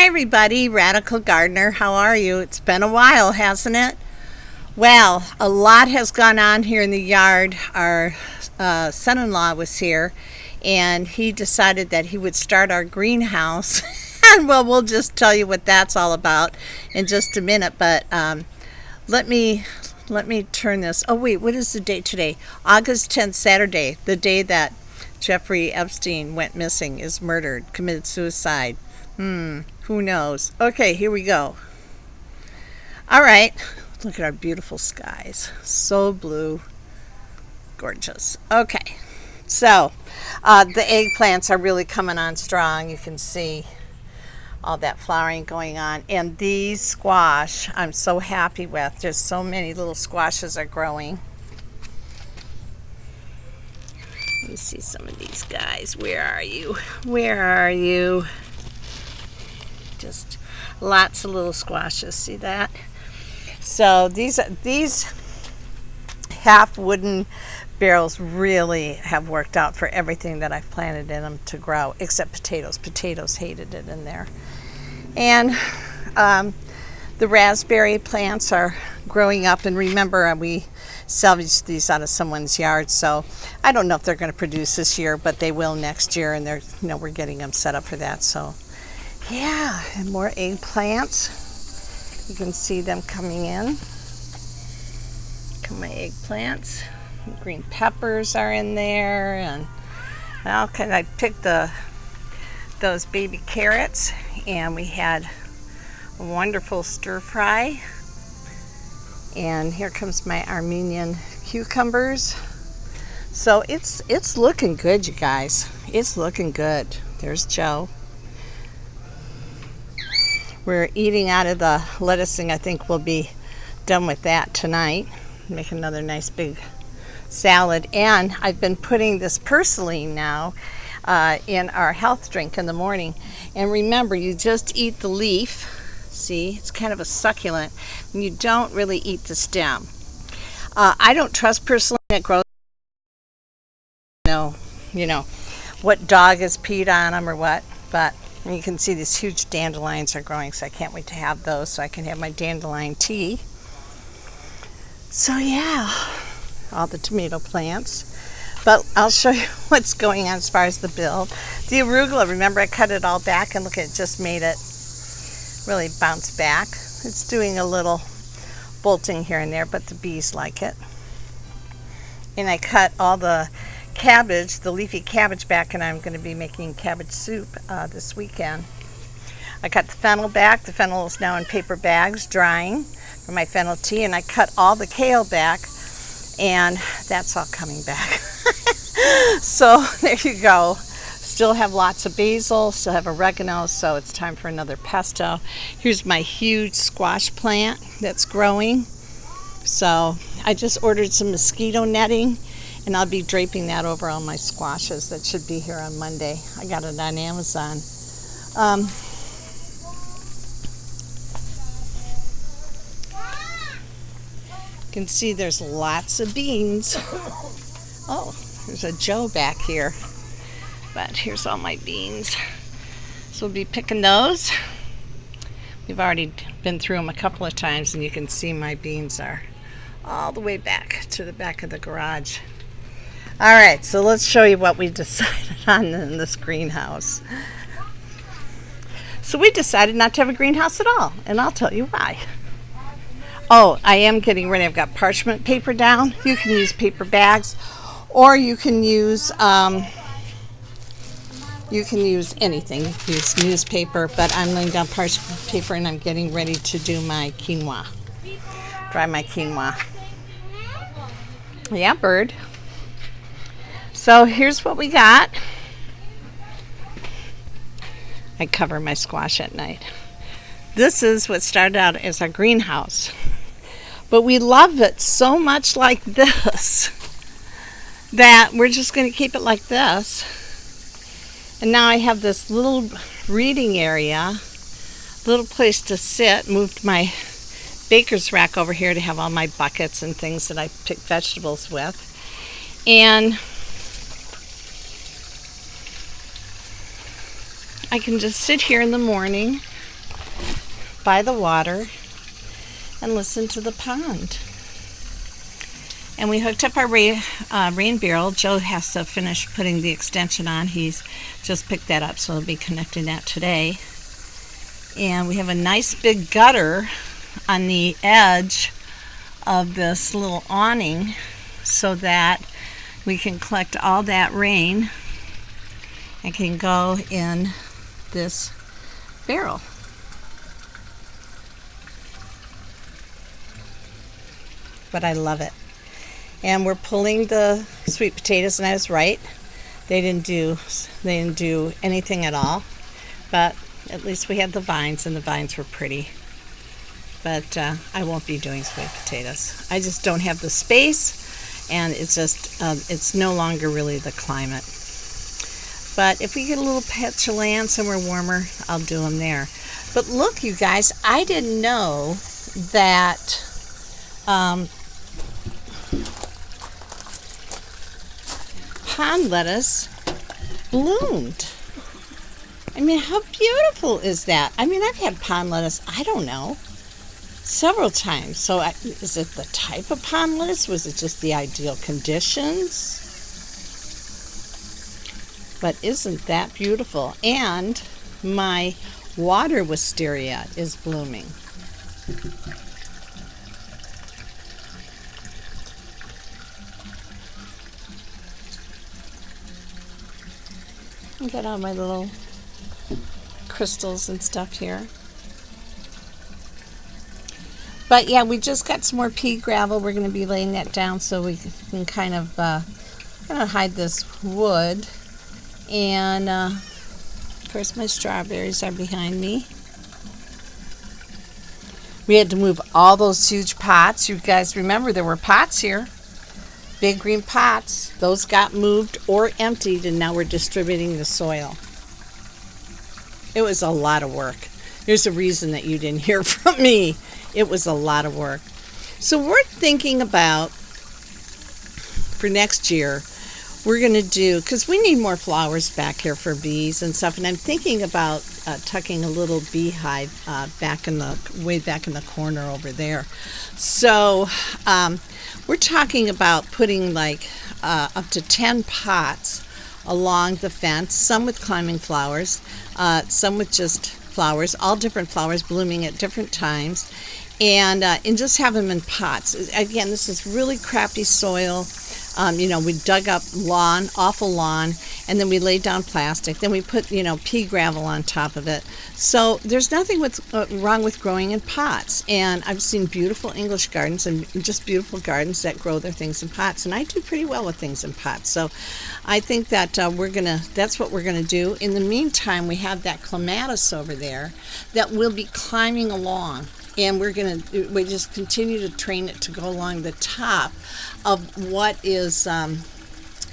Hi everybody, Radical Gardener. How are you? It's been a while, hasn't it? Well, a lot has gone on here in the yard. Our son-in-law was here and he decided that he would start our greenhouse. And well, we'll just tell you what that's all about in just a minute. But let me turn this. Oh wait, what is the date today? August 10th, Saturday, the day that Jeffrey Epstein went missing, is murdered, committed suicide. Who knows? Okay, here we go. All right, look at our beautiful skies. So blue. Gorgeous. Okay, so the eggplants are really coming on strong. You can see all that flowering going on. And these squash, I'm so happy with. There's so many little squashes are growing. Let me see some of these guys. Where are you? Where are you? Just lots of little squashes. See that? So these half wooden barrels really have worked out for everything that I've planted in them to grow, except potatoes. Potatoes hated it in there. And the raspberry plants are growing up. And remember, we salvaged these out of someone's yard, so I don't know if they're going to produce this year, but they will next year. And we're getting them set up for that. So yeah, and more eggplants. You can see them coming in. Look at my eggplants. Green peppers are in there, and I picked those baby carrots, and we had a wonderful stir fry. And here comes my Armenian cucumbers. So it's looking good, you guys. It's looking good. There's Joe. We're eating out of the lettucing. I think we'll be done with that tonight. Make another nice big salad. And I've been putting this purslane now in our health drink in the morning. And remember, you just eat the leaf. See, it's kind of a succulent. And you don't really eat the stem. I don't trust purslane that grows. You know what dog has peed on them or what, but you can see these huge dandelions are growing, so I can't wait to have those so I can have my dandelion tea. So yeah, all the tomato plants. But I'll show you what's going on as far as the build. The arugula, remember I cut it all back, and look, it just made it really bounce back. It's doing a little bolting here and there, but the bees like it. And I cut all the cabbage, the leafy cabbage back, and I'm going to be making cabbage soup this weekend. I cut the fennel back. The fennel is now in paper bags drying for my fennel tea, and I cut all the kale back, and that's all coming back. So there you go. Still have lots of basil, still have oregano, so it's time for another pesto. Here's my huge squash plant that's growing. So I just ordered some mosquito netting, and I'll be draping that over all my squashes. That should be here on Monday. I got it on Amazon. You can see there's lots of beans. Oh, there's a Joe back here. But here's all my beans. So we'll be picking those. We've already been through them a couple of times, and you can see my beans are all the way back to the back of the garage. All right, so let's show you what we decided on in this greenhouse. So we decided not to have a greenhouse at all, and I'll tell you why. Oh, I am getting ready. I've got parchment paper down. You can use paper bags, or you can use anything. You can use newspaper, but I'm laying down parchment paper, and I'm getting ready to do my quinoa. Dry my quinoa. Yeah, bird. So here's what we got. I cover my squash at night. This is what started out as our greenhouse. But we love it so much like this that we're just going to keep it like this. And now I have this little reading area, little place to sit. Moved my baker's rack over here to have all my buckets and things that I pick vegetables with. And I can just sit here in the morning, by the water and listen to the pond. And we hooked up our rain barrel. Joe has to finish putting the extension on. He's just picked that up, so he'll be connecting that today. And we have a nice big gutter on the edge of this little awning so that we can collect all that rain and can go in this barrel. But I love it. And we're pulling the sweet potatoes, and I was right. They didn't do anything at all. But at least we had the vines, and the vines were pretty. But I won't be doing sweet potatoes. I just don't have the space, and it's just it's no longer really the climate. But if we get a little patch of land somewhere warmer, I'll do them there. But look, you guys, I didn't know that pond lettuce bloomed. I mean, how beautiful is that? I mean, I've had pond lettuce, I don't know, several times. So is it the type of pond lettuce? Was it just the ideal conditions? But isn't that beautiful? And my water wisteria is blooming. I got all my little crystals and stuff here. But yeah, we just got some more pea gravel. We're going to be laying that down so we can kind of hide this wood. And of course my strawberries are behind me. We had to move all those huge pots. You guys remember there were pots here. Big green pots. Those got moved or emptied, and now we're distributing the soil. It was a lot of work. There's a reason that you didn't hear from me. It was a lot of work. So we're thinking about, for next year, we're going to do, because we need more flowers back here for bees and stuff, and I'm thinking about tucking a little beehive way back in the corner over there. So we're talking about putting like up to 10 pots along the fence, some with climbing flowers, some with just flowers, all different flowers blooming at different times, and just have them in pots. Again, this is really crappy soil. We dug up awful lawn, and then we laid down plastic. Then we put, pea gravel on top of it. So there's nothing wrong with growing in pots. And I've seen beautiful English gardens and just beautiful gardens that grow their things in pots. And I do pretty well with things in pots. So I think that that's what we're gonna do. In the meantime, we have that clematis over there that will be climbing along. And we just continue to train it to go along the top of what is,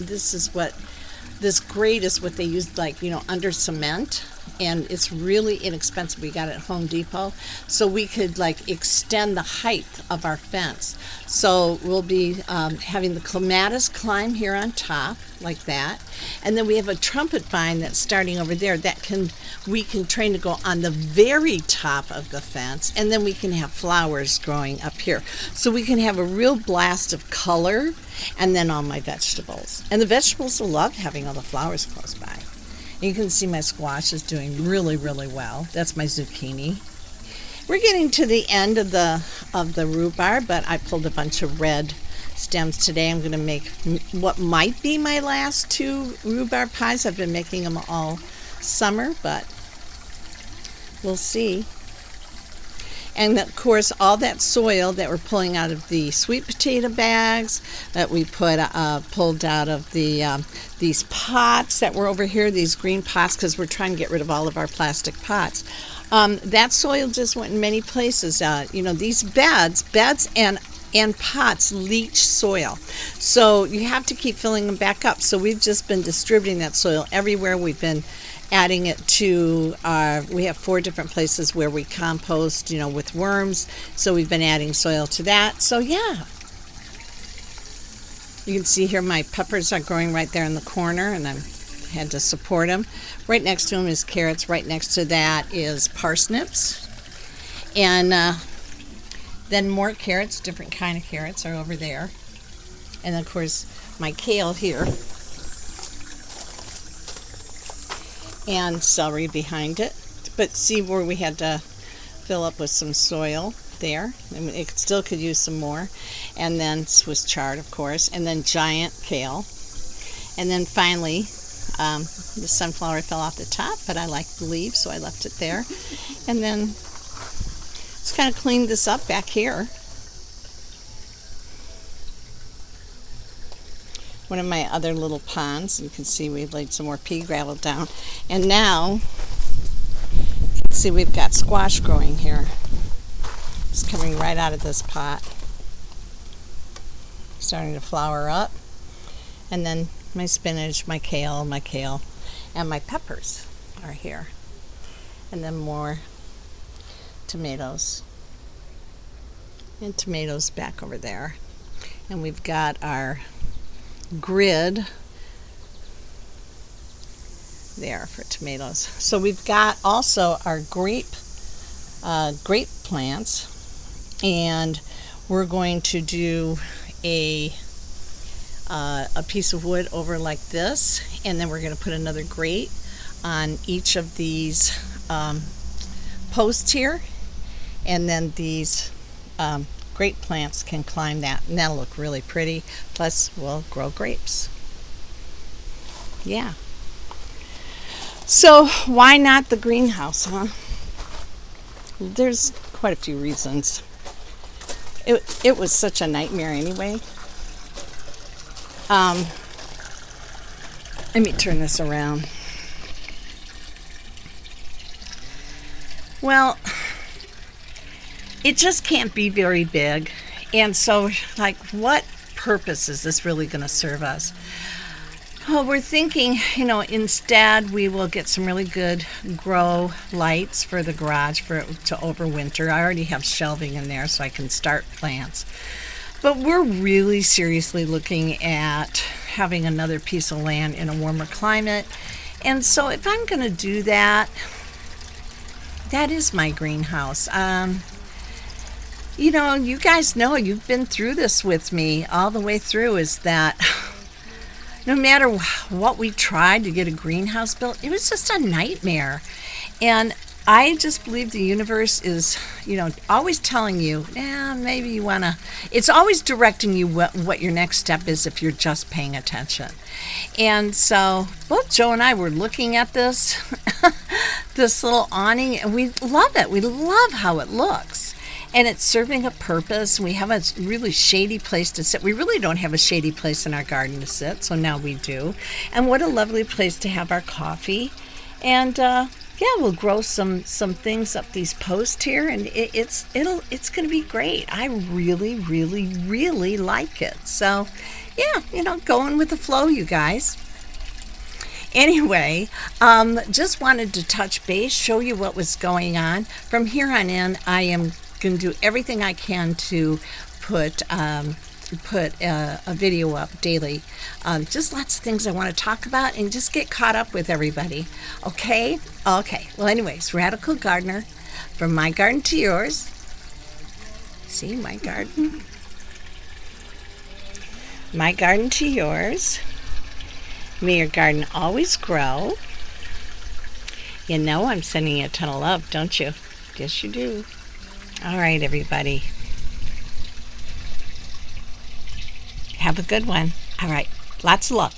this grate is what they use, under cement. And it's really inexpensive. We got it at Home Depot. So we could extend the height of our fence. So we'll be having the clematis climb here on top like that. And then we have a trumpet vine that's starting over there that we can train to go on the very top of the fence. And then we can have flowers growing up here. So we can have a real blast of color, and then all my vegetables. And the vegetables will love having all the flowers close by. You can see my squash is doing really, really well. That's my zucchini. We're getting to the end of the rhubarb, but I pulled a bunch of red stems today. I'm going to make what might be my last 2 rhubarb pies. I've been making them all summer, but we'll see. And of course, all that soil that we're pulling out of the sweet potato bags that we pulled out of these pots that were over here, these green pots, because we're trying to get rid of all of our plastic pots. That soil just went in many places. These beds and pots leach soil. So you have to keep filling them back up. So we've just been distributing that soil everywhere. We've been adding it to we have 4 different places where we compost, with worms. So we've been adding soil to that. So yeah. You can see here my peppers are growing right there in the corner, and I had to support them. Right next to them is carrots. Right next to that is parsnips. And then more carrots, different kind of carrots are over there. And of course, my kale here. And celery behind it. But see where we had to fill up with some soil there. I mean, it still could use some more. And then Swiss chard, of course. And then giant kale. And then finally, the sunflower fell off the top, but I like the leaves, so I left it there. And then just kind of cleaned this up back here. One of my other little ponds. You can see we've laid some more pea gravel down. And now, you can see we've got squash growing here. It's coming right out of this pot. Starting to flower up. And then my spinach, my kale, and my peppers are here. And then more tomatoes. And tomatoes back over there. And we've got our grid there for tomatoes. So we've got also our grape plants, and we're going to do a piece of wood over like this, and then we're going to put another grate on each of these posts here, and then these grape plants can climb that, and that'll look really pretty. Plus, we'll grow grapes. Yeah. So why not the greenhouse, huh? There's quite a few reasons. It was such a nightmare anyway. Let me turn this around. Well, it just can't be very big. And so, like, what purpose is this really going to serve us? Well, we're thinking, instead we will get some really good grow lights for the garage to overwinter. I already have shelving in there so I can start plants. But we're really seriously looking at having another piece of land in a warmer climate. And so if I'm going to do that, that is my greenhouse. You guys know, you've been through this with me all the way through, is that no matter what we tried to get a greenhouse built, it was just a nightmare. And I just believe the universe is, always telling you, maybe you want to, it's always directing you what your next step is if you're just paying attention. And so both Joe and I were looking at this, this little awning, and we love it. We love how it looks. And it's serving a purpose. We have a really shady place to sit. We really don't have a shady place in our garden to sit, so now we do. And what a lovely place to have our coffee. And we'll grow some things up these posts here, and it's going to be great. I really, really, really like it. So, going with the flow, you guys. Anyway, just wanted to touch base, show you what was going on. From here on in, I am going to do everything I can to put a video up daily. Just lots of things I want to talk about and just get caught up with everybody. Okay? Well, anyways, Radical Gardener, from my garden to yours. See, my garden. My garden to yours. May your garden always grow. You know I'm sending you a ton of love, don't you? Yes, you do. All right, everybody. Have a good one. All right. Lots of love.